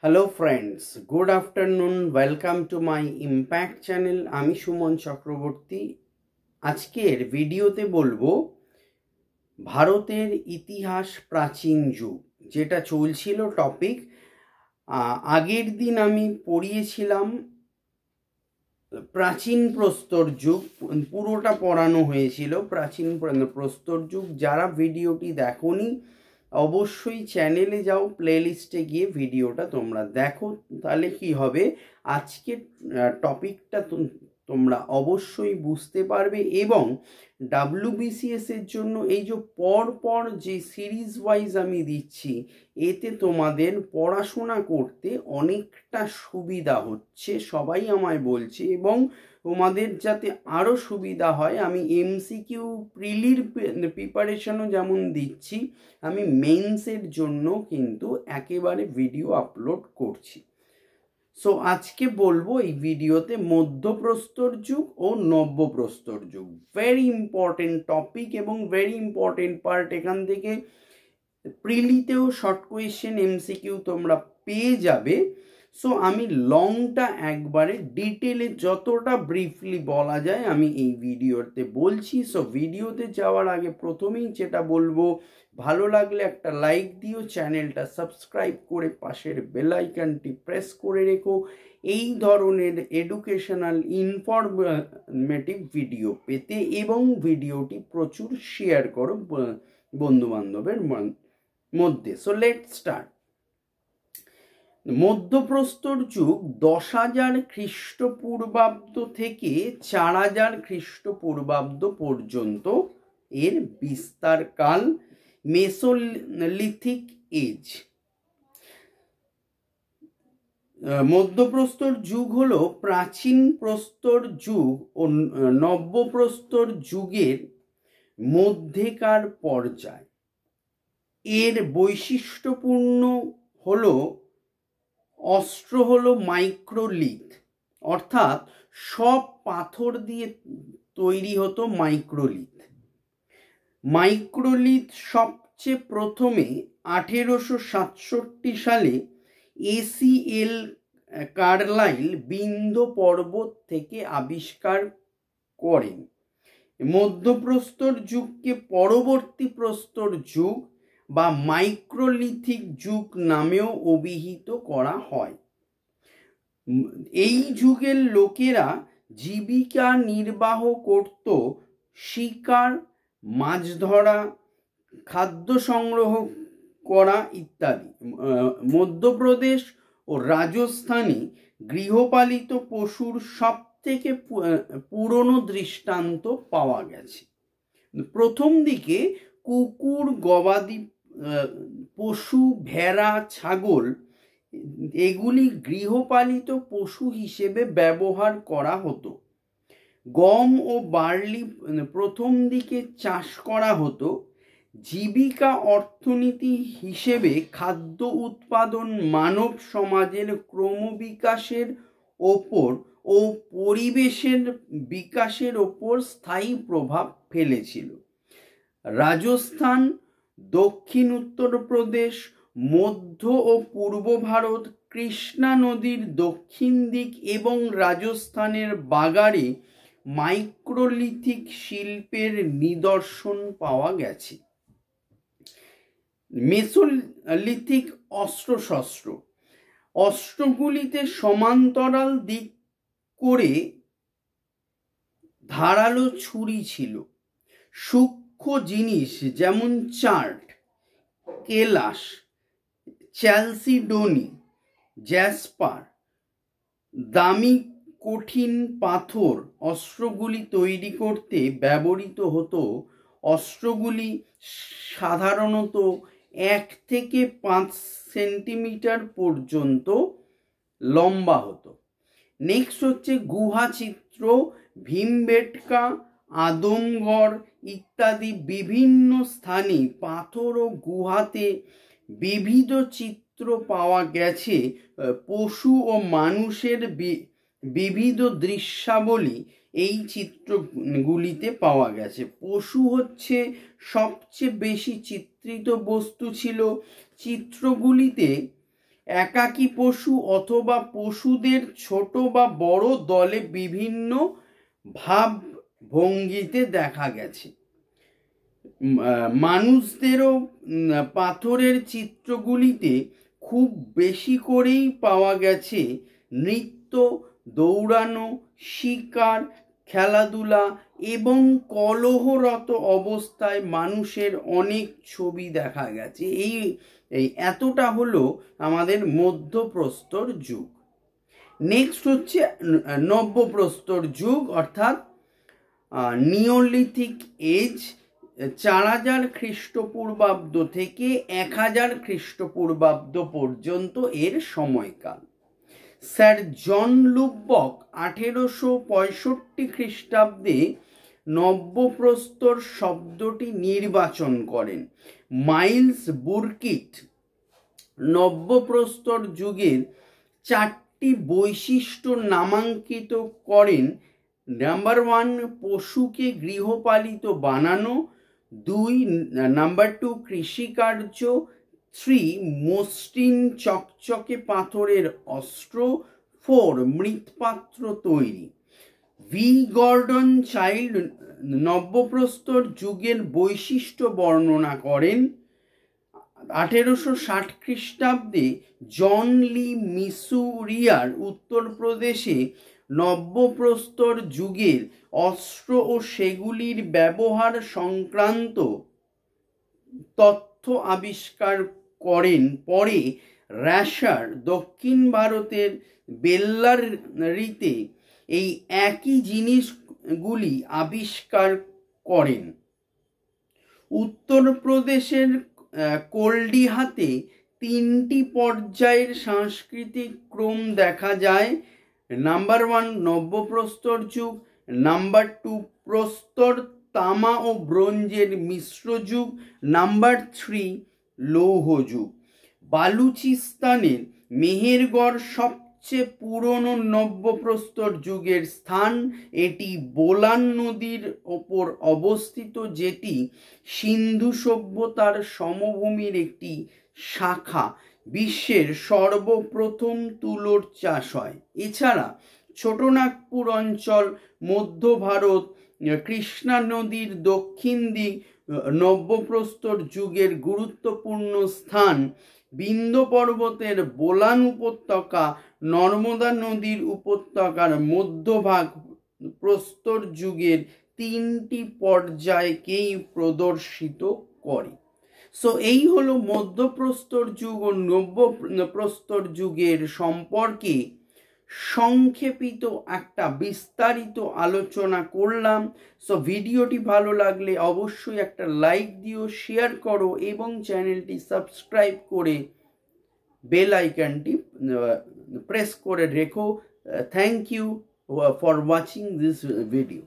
Hello friends, good afternoon. Welcome to my impact channel. আমি সুমন চক্রবর্তী। আজকের ভিডিওতে বলবো ভারতের ইতিহাস, প্রাচীন যুগ, যেটা চলছিল টপিক। আগের দিন আমি পড়িয়েছিলাম প্রাচীন প্রস্তর যুগ, পুরোটা পড়ানো হয়েছিল প্রাচীন প্রস্তর যুগ। যারা ভিডিওটি দেখোনি অবশ্যই চ্যানেলে যাও, প্লেলিস্টে গিয়ে ভিডিওটা তোমরা দেখো, তাহলে কি হবে আজকের টপিকটা তোমরা অবশ্যই বুঝতে পারবে। এবং WBCS এর জন্য এই যে পর যে সিরিজ ওয়াইজ আমি দিচ্ছি, এতে তোমাদের পড়াশোনা করতে অনেকটা সুবিধা হচ্ছে, সবাই আমায় বলছে। এবং তোমাদের যাতে আরও সুবিধা হয়, আমি MCQ প্রিলির প্রিপারেশনও যেমন দিচ্ছি, আমি মেন্সের জন্য কিন্তু একেবারে ভিডিও আপলোড করছি। সো আজকে বলবো এই ভিডিওতে মধ্যপ্রস্তর যুগ ও নব্যপ্রস্তর যুগ। ভেরি ইম্পর্টেন্ট টপিক এবং ভেরি ইম্পর্টেন্ট পার্ট। এখান থেকে প্রিলিতেও শর্ট কোয়েশ্চেন MCQ তোমরা পেয়ে যাবে। সো আমি লংটা একবারে ডিটেলে যতটা ব্রিফলি বলা যায় আমি এই ভিডিওতে বলছি। সো ভিডিওতে যাওয়ার আগে প্রথমেই যেটা বলবো, ভালো লাগলে একটা লাইক দিও, চ্যানেলটা সাবস্ক্রাইব করে পাশের বেল আইকনটি প্রেস করে রেখো এই ধরনের এডুকেশনাল ইনফরমেটিভ ভিডিও পেতে, এবং ভিডিওটি প্রচুর শেয়ার করো বন্ধুবান্ধবের মধ্যে। So let start. মধ্যপ্রস্তর যুগ 10,000 খ্রিস্টপূর্বাব্দ থেকে 4,000 খ্রিস্টপূর্বাব্দ পর্যন্ত এর বিস্তার কাল। Mesolithic age. মধ্যপ্রস্তর যুগ হলো প্রাচীন প্রস্তর যুগ ও নব্যপ্রস্তর যুগের মধ্যেকার পর্যায়। এর বৈশিষ্ট্যপূর্ণ হলো অস্ত্র হলো মাইক্রোলিথ, অর্থাৎ সব পাথর দিয়ে তৈরি হতো মাইক্রোলিথ। মাইক্রোলিথ সবচেয়ে প্রথমে 1867 সালে ACL কার্লাইল বিন্ধ্য পর্বত থেকে আবিষ্কার করেন। মধ্যপ্রস্তর যুগকে পরবর্তী প্রস্তর যুগ বা মাইক্রোলিথিক যুগ নামেও অভিহিত করা হয়। এই যুগের লোকেরা জীবিকা নির্বাহ করত শিকার, মাছ ধরা, খাদ্য সংগ্রহ করা ইত্যাদি। মধ্যপ্রদেশ ও রাজস্থানে গৃহপালিত পশুর সব থেকে পুরনো দৃষ্টান্ত পাওয়া গেছে। প্রথম দিকে কুকুর, গবাদি পশু, ভেড়া, ছাগল এগুলি গৃহপালিত পশু হিসেবে ব্যবহার করা হতো। গম ও বার্লি প্রথম দিকে চাষ করা হতো। জীবিকা অর্থনীতি হিসেবে খাদ্য উৎপাদন মানব সমাজের ক্রমবিকাশের ওপর ও পরিবেশের বিকাশের ওপর স্থায়ী প্রভাব ফেলেছিল। রাজস্থান, দক্ষিণ উত্তরপ্রদেশ, মধ্য ও পূর্ব ভারত, কৃষ্ণা নদীর দক্ষিণ দিক এবং রাজস্থানের বাগারে মাইক্রোলিথিক শিল্পের নিদর্শন পাওয়া গেছে। মেসোলিথিক অস্ত্রশস্ত্র। অস্ত্রগুলিতে সমান্তরাল দিক করে ধারালো ছুরি ছিল। সূক্ষ্ম জিনিস যেমন চার্ট, কেলাস, চ্যালসিডোনি, জ্যাসপার, দামি কঠিন পাথর অস্ত্রগুলি তৈরি করতে ব্যবহৃত হতো। অস্ত্রগুলি সাধারণত 1 থেকে 5 সেন্টিমিটার পর্যন্ত লম্বা হতো। নেক্সট হচ্ছে গুহা চিত্র। ভীমবেটকা, আদমগড় ইত্যাদি বিভিন্ন স্থানে পাথর ও গুহাতে বিবিধ চিত্র পাওয়া গেছে। পশু ও মানুষের বিবিধ দৃশ্যাবলী এই চিত্রগুলিতে পাওয়া গেছে। পশু হচ্ছে সবচেয়ে বেশি চিত্রিত বস্তু ছিল। চিত্রগুলিতে একাকী পশু অথবা পশুদের ছোট বা বড় দলে বিভিন্ন ভাব ভঙ্গিতে দেখা গেছে। মানুষদেরও পাথরের চিত্রগুলিতে খুব বেশি করেই পাওয়া গেছে নৃত্য, দৌড়ানো, শিকার, খেলাধুলা এবং কলহরত অবস্থায় মানুষের অনেক ছবি দেখা গেছে। এই এতটা হলো আমাদের মধ্যপ্রস্তর যুগ। নেক্সট হচ্ছে নব্যপ্রস্তর যুগ অর্থাৎ নিওলিথিক এজ, 4000 খ্রিস্টপূর্বাব্দ থেকে 1000 খ্রিস্টপূর্বাব্দ পর্যন্ত এর সময়কাল। স্যার জন লুকবক 1865 খ্রিস্টাব্দে নব্যপ্রস্তর শব্দটি নির্বাচন করেন। মাইলস বুরকিট নব্যপ্রস্তর যুগের 4টি বৈশিষ্ট্য নামাঙ্কিত করেন। নাম্বার 1, পশুকে গৃহপালিত বানানো। 2, নাম্বার 2, কৃষিকার্য। 3, মসৃণ চকচকে পাথরের অস্ত্র। 4, মৃৎপাত্র তৈরি। ভি গর্ডন চাইল্ড নব্যপ্রস্তর যুগের বৈশিষ্ট্য বর্ণনা করেন। 1860 খ্রিস্টাব্দে জন লি মিসুরিয়ার উত্তরপ্রদেশে নব্যপ্রস্তর যুগের অস্ত্র ও সেগুলির ব্যবহার সংক্রান্ত তথ্য আবিষ্কার করেন। পরে র্যাশার দক্ষিণ ভারতের বেল্লারিতে এই একই জিনিসগুলি আবিষ্কার করেন। উত্তরপ্রদেশের কোল্ডিহাতে 3টি পর্যায়ের সাংস্কৃতিক ক্রম দেখা যায়। নাম্বার 1, নব্যপ্রস্তর যুগ। নাম্বার 2, প্রস্তর, তামা ও ব্রোঞ্জের মিশ্র যুগ। নাম্বার 3, লৌহ যুগ। বালুচিস্তানের মেহেরগড় সবচেয়ে পুরনো নব্যপ্রস্তর যুগের স্থান। এটি বোলান নদীর ওপর অবস্থিত, যেটি সিন্ধু সভ্যতার সমভূমির একটি শাখা। বিশ্বের সর্বপ্রথম তুলোর চাষ হয়। এছাড়া ছোটনাগপুর অঞ্চল, মধ্য ভারত, কৃষ্ণা নদীর দক্ষিণ দিক নব্যপ্রস্তর যুগের গুরুত্বপূর্ণ স্থান। বিন্ধ্য পর্বতের বোলান উপত্যকা, নর্মদা নদীর উপত্যকার মধ্যভাগ প্রস্তর যুগের 3টি পর্যায়কেই প্রদর্শিত করে। সো এই হলো মধ্যপ্রস্তর যুগ ও নব্যপ্রস্তর যুগের সম্পর্কে সংক্ষেপিত একটা বিস্তারিত আলোচনা করলাম। সো ভিডিওটি ভালো লাগলে অবশ্যই একটা লাইক দিও, শেয়ার করো এবং চ্যানেলটি সাবস্ক্রাইব করে বেল আইকনটি প্রেস করে রেখো। Thank you for watching this video.